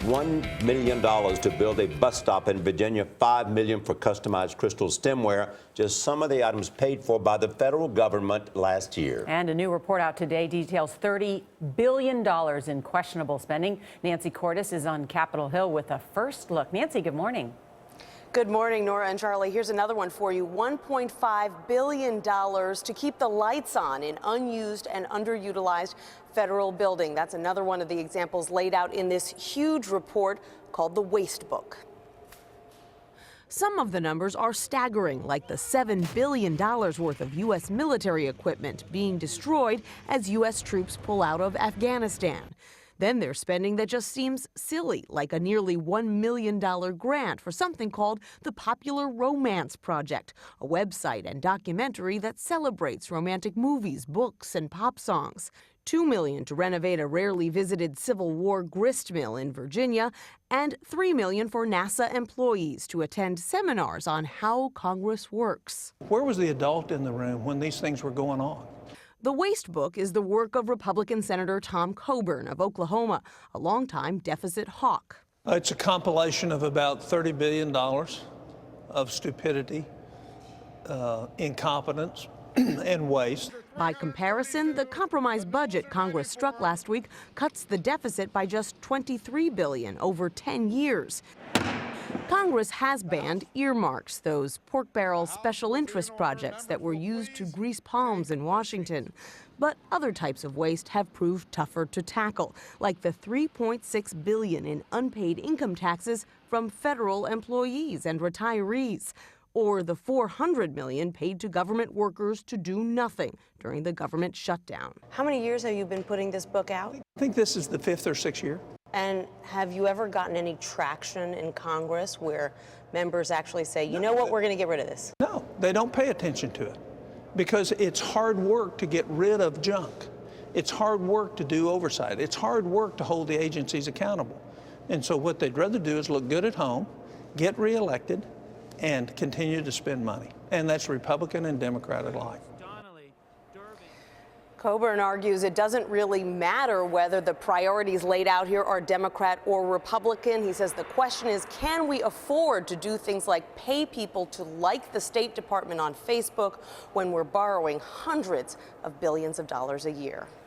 $1 million to build a bus stop in Virginia, $5 million for customized crystal stemware, just some of the items paid for by the federal government last year. And a new report out today details $30 billion in questionable spending. Nancy Cordes is on Capitol Hill with a first look. Nancy, good morning. Good morning, Nora and Charlie. Here's another one for you. $1.5 billion to keep the lights on in unused and underutilized federal building. That's another one of the examples laid out in this huge report called the Wastebook. Some of the numbers are staggering, like the $7 billion worth of U.S. military equipment being destroyed as U.S. troops pull out of Afghanistan. Then there's spending that just seems silly, like a nearly $1 million grant for something called the Popular Romance Project, a website and documentary that celebrates romantic movies, books, and pop songs. $2 million to renovate a rarely visited Civil War grist mill in Virginia, and $3 million for NASA employees to attend seminars on how Congress works. Where was the adult in the room when these things were going on? The Wastebook is the work of Republican Senator Tom Coburn of Oklahoma, a longtime deficit hawk. It's a compilation of about $30 billion of stupidity, incompetence, and waste. By comparison, the compromise budget Congress struck last week cuts the deficit by just $23 billion over 10 years. Congress has banned earmarks, those pork barrel special interest projects that were used to grease palms in Washington. But other types of waste have proved tougher to tackle, like the $3.6 billion in unpaid income taxes from federal employees and retirees, or the $400 million paid to government workers to do nothing during the government shutdown. How many years have you been putting this book out? I think this is the 5th or 6th year. And have you ever gotten any traction in Congress where members actually say, you know what, we're going to get rid of this? No, they don't pay attention to it because it's hard work to get rid of junk. It's hard work to do oversight. It's hard work to hold the agencies accountable. And so what they'd rather do is look good at home, get reelected, and continue to spend money. And that's Republican and Democrat alike. Coburn argues it doesn't really matter whether the priorities laid out here are Democrat or Republican. He says the question is, can we afford to do things like pay people to like the State Department on Facebook when we're borrowing hundreds of billions of dollars a year?